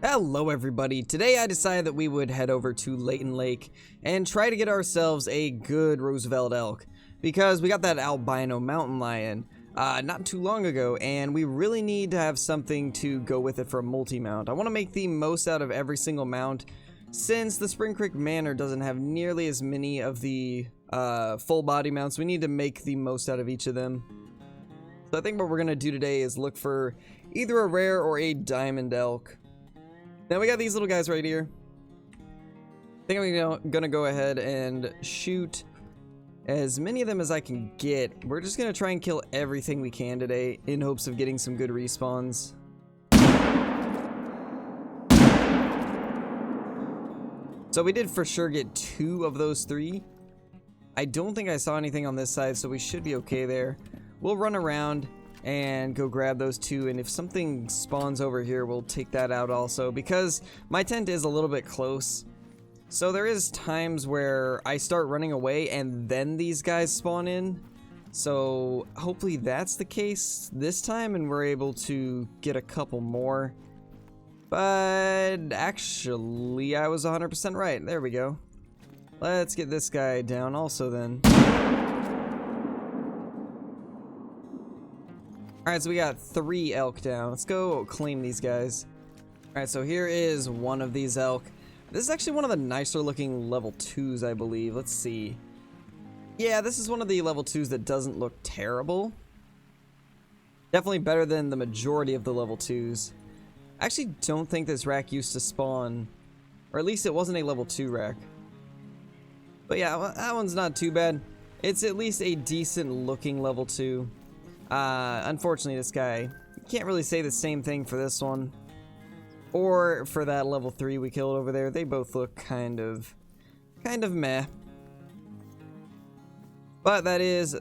Hello everybody, today I decided that we would head over to Layton Lake and try to get ourselves a good Roosevelt elk because we got that albino mountain lion not too long ago and we really need to have something to go with it for a multi-mount. I want to make the most out of every single mount since the Spring Creek Manor doesn't have nearly as many of the full body mounts. We need to make the most out of each of them. So I think what we're going to do today is look for either a rare or a diamond elk. Now we got these little guys right here. I think I'm gonna go ahead and shoot as many of them as I can get. We're just gonna try and kill everything we can today in hopes of getting some good respawns. So we did for sure get 2 of those 3. I don't think I saw anything on this side, so we should be okay there. We'll run around and go grab those 2, and if something spawns over here we'll take that out also, because my tent is a little bit close, so there is times where I start running away and then these guys spawn in. So hopefully that's the case this time and we're able to get a couple more. But actually I was 100% right. There we go. Let's get this guy down also then. Alright, so we got 3 elk down. Let's go claim these guys. Alright, so here is one of these elk. This is actually one of the nicer looking level 2s, I believe. Let's see. Yeah, this is one of the level 2s that doesn't look terrible. Definitely better than the majority of the level 2s. I actually don't think this rack used to spawn, or at least it wasn't a level 2 rack. But yeah, well, that one's not too bad. It's at least a decent looking level 2. Unfortunately, this guy, you can't really say the same thing for this one. Or for that level 3 we killed over there. They both look kind of meh. But that is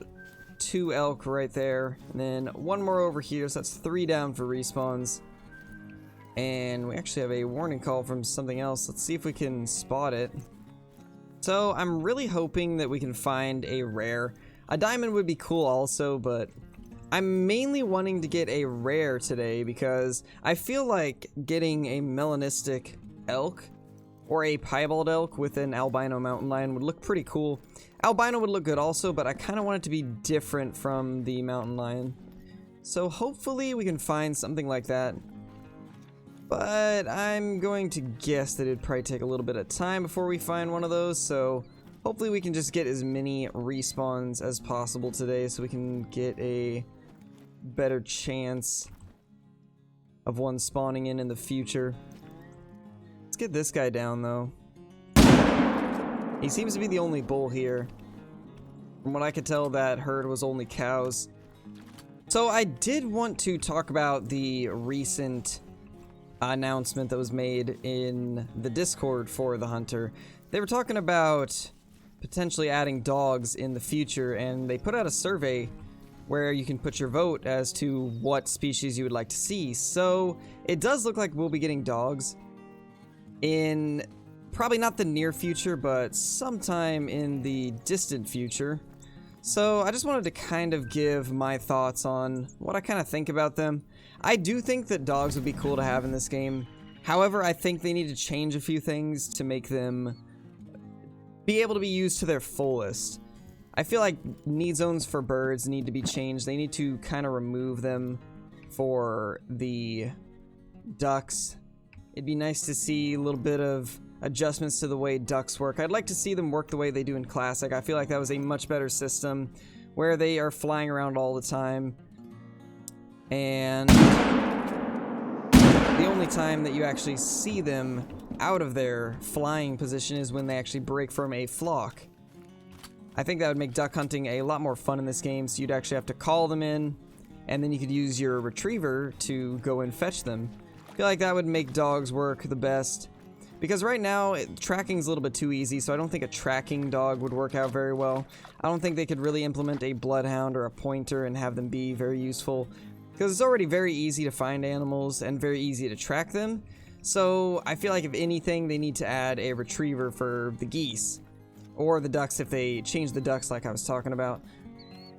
2 elk right there. And then 1 more over here, so that's 3 down for respawns. And we actually have a warning call from something else. Let's see if we can spot it. So I'm really hoping that we can find a rare. A diamond would be cool also, but I'm mainly wanting to get a rare today because I feel like getting a melanistic elk or a piebald elk with an albino mountain lion would look pretty cool. Albino would look good also, but I kind of want it to be different from the mountain lion. So hopefully we can find something like that. But I'm going to guess that it'd probably take a little bit of time before we find one of those, so hopefully we can just get as many respawns as possible today so we can get a better chance of one spawning in the future. Let's get this guy down though. He seems to be the only bull here. From what I could tell, that herd was only cows. So I did want to talk about the recent announcement that was made in the Discord for the Hunter. They were talking about potentially adding dogs in the future, and they put out a survey where you can put your vote as to what species you would like to see. So it does look like we'll be getting dogs in probably not the near future, but sometime in the distant future. So I just wanted to kind of give my thoughts on what I kind of think about them. I do think that dogs would be cool to have in this game. However, I think they need to change a few things to make them be able to be used to their fullest. I feel like need zones for birds need to be changed. They need to kind of remove them for the ducks. It'd be nice to see a little bit of adjustments to the way ducks work. I'd like to see them work the way they do in Classic. I feel like that was a much better system where they are flying around all the time. And the only time that you actually see them out of their flying position is when they actually break from a flock. I think that would make duck hunting a lot more fun in this game, so you'd actually have to call them in, and then you could use your retriever to go and fetch them. I feel like that would make dogs work the best, because right now, tracking's a little bit too easy, so I don't think a tracking dog would work out very well. I don't think they could really implement a bloodhound or a pointer and have them be very useful, because it's already very easy to find animals and very easy to track them. So I feel like if anything, they need to add a retriever for the geese. Or the ducks if they change the ducks like I was talking about.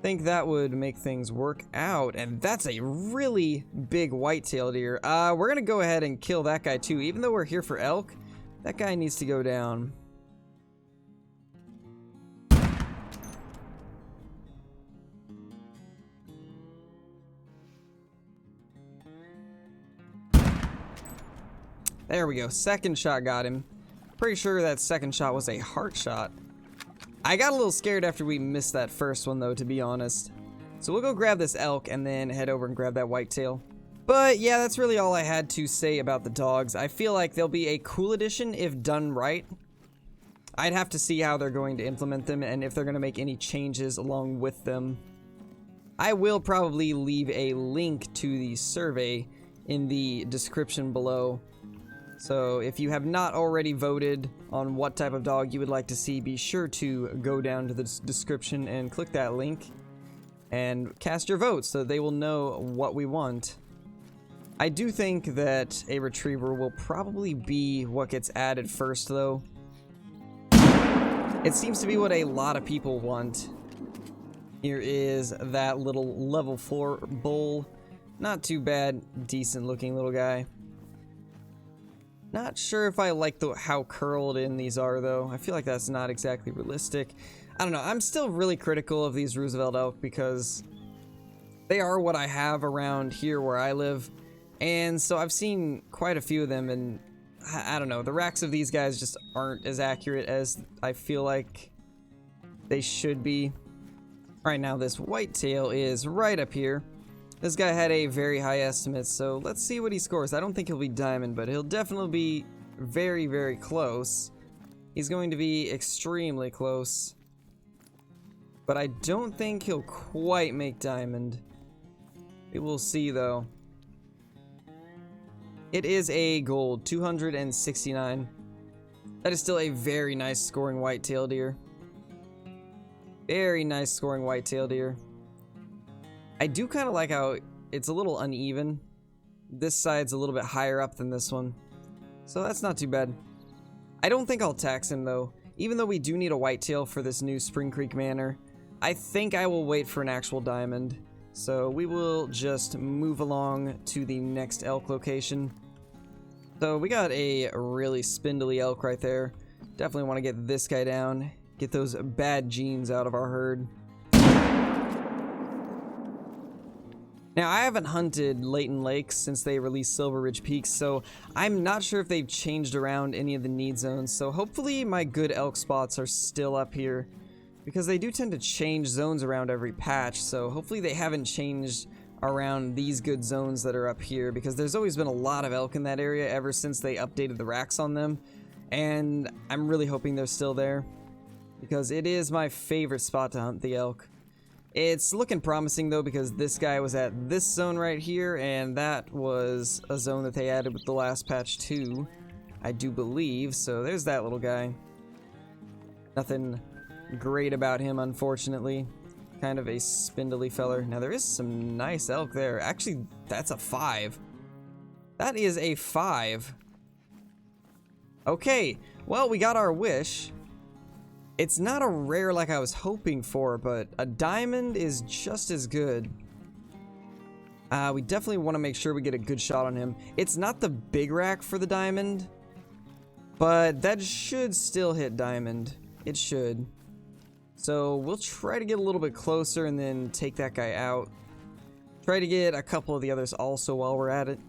think that would make things work out, and that's a really big white-tailed deer. We're gonna go ahead and kill that guy too. Even though we're here for elk, that guy needs to go down. There we go. Second shot got him. Pretty sure that second shot was a heart shot. I got a little scared after we missed that first one, though, to be honest. So we'll go grab this elk and then head over and grab that whitetail. But yeah, that's really all I had to say about the dogs. I feel like they'll be a cool addition if done right. I'd have to see how they're going to implement them and if they're going to make any changes along with them. I will probably leave a link to the survey in the description below. So if you have not already voted on what type of dog you would like to see, be sure to go down to the description and click that link and cast your vote so they will know what we want. I do think that a retriever will probably be what gets added first, though. It seems to be what a lot of people want. Here is that little level 4 bull. Not too bad, decent looking little guy. Not sure if I like how curled in these are, though. I feel like that's not exactly realistic. I don't know. I'm still really critical of these Roosevelt elk because they are what I have around here where I live. And so I've seen quite a few of them, and I don't know. The racks of these guys just aren't as accurate as I feel like they should be. All right, now this whitetail is right up here. This guy had a very high estimate, so let's see what he scores. I don't think he'll be diamond, but he'll definitely be very, very close. He's going to be extremely close. But I don't think he'll quite make diamond. We will see, though. It is a gold, 269. That is still a very nice scoring whitetail deer. Very nice scoring whitetail deer. I do kind of like how it's a little uneven. This side's a little bit higher up than this one. So that's not too bad. I don't think I'll tax him, though. Even though we do need a whitetail for this new Spring Creek Manor, I think I will wait for an actual diamond. So we will just move along to the next elk location. So we got a really spindly elk right there. Definitely want to get this guy down. Get those bad genes out of our herd. Now, I haven't hunted Layton Lakes since they released Silver Ridge Peaks, so I'm not sure if they've changed around any of the need zones, so hopefully my good elk spots are still up here, because they do tend to change zones around every patch, so hopefully they haven't changed around these good zones that are up here, because there's always been a lot of elk in that area ever since they updated the racks on them, and I'm really hoping they're still there, because it is my favorite spot to hunt the elk. It's looking promising, though, because this guy was at this zone right here, and that was a zone that they added with the last patch too, I do believe. So there's that little guy. Nothing great about him, unfortunately. Kind of a spindly feller. Now, there is some nice elk there. Actually, that's a 5. That is a 5. Okay, well, we got our wish. It's not a rare like I was hoping for, but a diamond is just as good. We definitely want to make sure we get a good shot on him. It's not the big rack for the diamond, but that should still hit diamond. It should. So we'll try to get a little bit closer and then take that guy out. Try to get a couple of the others also while we're at it.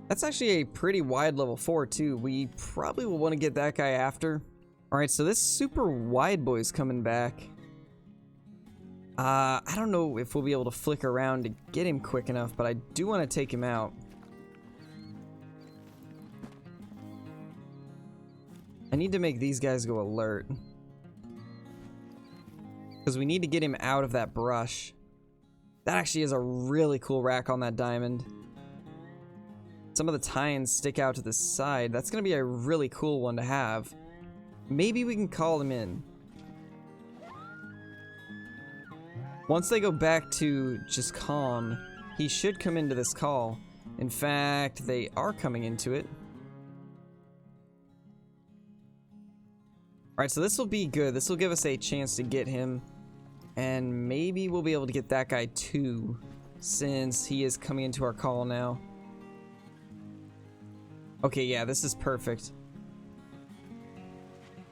That's actually a pretty wide level 4 too. We probably will want to get that guy after. Alright, so this super wide boy's coming back. I don't know if we'll be able to flick around to get him quick enough, but I do want to take him out. I need to make these guys go alert. Because we need to get him out of that brush. That actually is a really cool rack on that diamond. Some of the tines stick out to the side. That's going to be a really cool one to have. Maybe we can call them in. Once they go back to just calm, he should come into this call. In fact, they are coming into it. Alright, so this will be good. This will give us a chance to get him. And maybe we'll be able to get that guy too, since he is coming into our call now. Okay, yeah, this is perfect.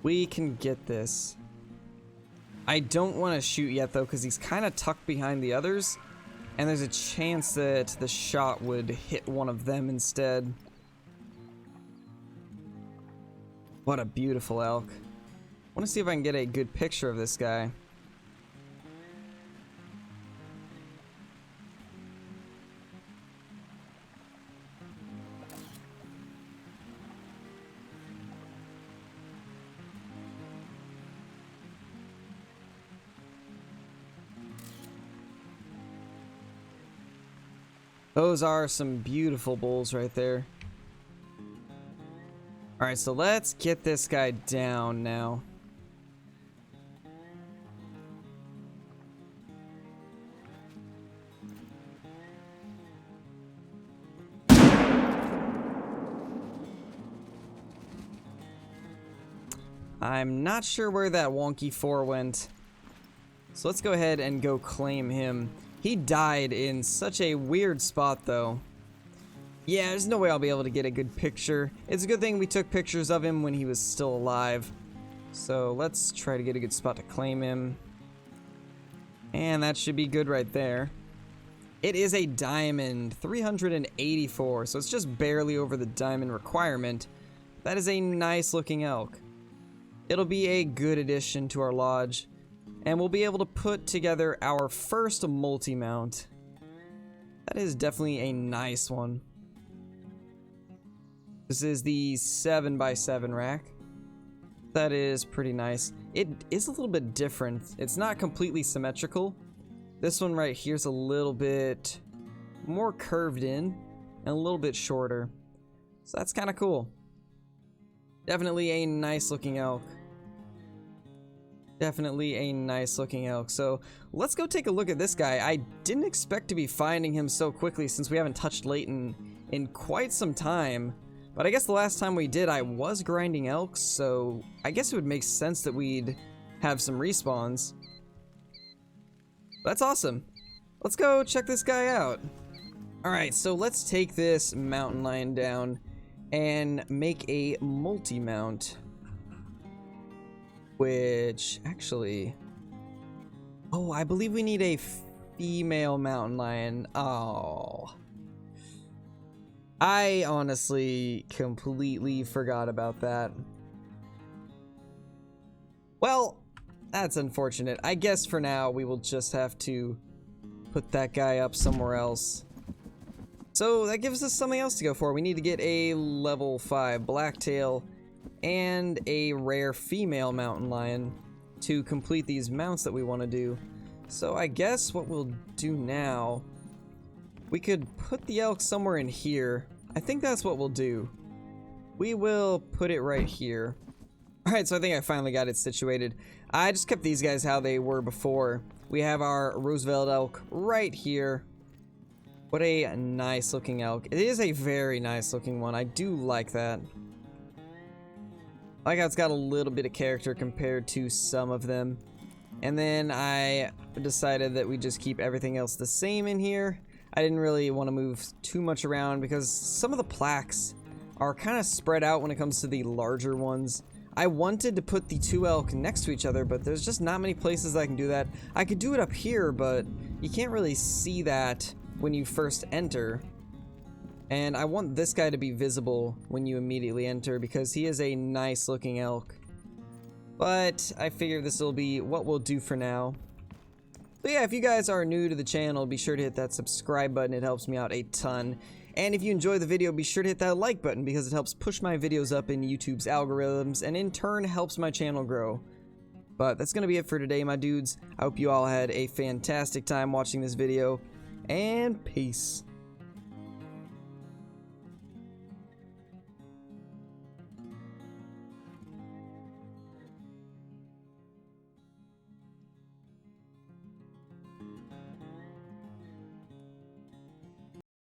We can get this. I don't want to shoot yet though, because he's kind of tucked behind the others, and there's a chance that the shot would hit one of them instead. What a beautiful elk. I want to see if I can get a good picture of this guy. Those are some beautiful bulls right there. Alright, so let's get this guy down now. I'm not sure where that wonky 4 went. So let's go ahead and go claim him. He died in such a weird spot though. Yeah, there's no way I'll be able to get a good picture. It's a good thing we took pictures of him when he was still alive. So let's try to get a good spot to claim him. And that should be good right there. It is a diamond, 384, so it's just barely over the diamond requirement. That is a nice looking elk. It'll be a good addition to our lodge. And we'll be able to put together our first multi-mount. That is definitely a nice one. This is the 7x7 rack. That is pretty nice. It is a little bit different. It's not completely symmetrical. This one right here is a little bit more curved in and a little bit shorter. So that's kind of cool. Definitely a nice looking elk. Definitely a nice looking elk. So let's go take a look at this guy. I didn't expect to be finding him so quickly since we haven't touched Layton in quite some time. But I guess the last time we did, I was grinding elks, so I guess it would make sense that we'd have some respawns. That's awesome. Let's go check this guy out. Alright, so let's take this mountain lion down and make a multi-mount. Which, actually... Oh, I believe we need a female mountain lion. Oh... I honestly completely forgot about that. Well, that's unfortunate. I guess for now we will just have to put that guy up somewhere else. So that gives us something else to go for. We need to get a level 5 blacktail and a rare female mountain lion to complete these mounts that we want to do. So I guess what we'll do now, we could put the elk somewhere in here. I think that's what we'll do. We will put it right here. Alright, so I think I finally got it situated. I just kept these guys how they were before. We have our Roosevelt elk right here. What a nice looking elk. It is a very nice looking one. I do like that. I like how it's got a little bit of character compared to some of them. And then I decided that we just keep everything else the same in here. I didn't really want to move too much around because some of the plaques are kind of spread out when it comes to the larger ones. I wanted to put the 2 elk next to each other, but there's just not many places I can do that. I could do it up here, but you can't really see that when you first enter. And I want this guy to be visible when you immediately enter because he is a nice looking elk. But I figure this will be what we'll do for now. So yeah, if you guys are new to the channel, be sure to hit that subscribe button. It helps me out a ton. And if you enjoy the video, be sure to hit that like button because it helps push my videos up in YouTube's algorithms and in turn helps my channel grow. But that's going to be it for today, my dudes. I hope you all had a fantastic time watching this video, and peace.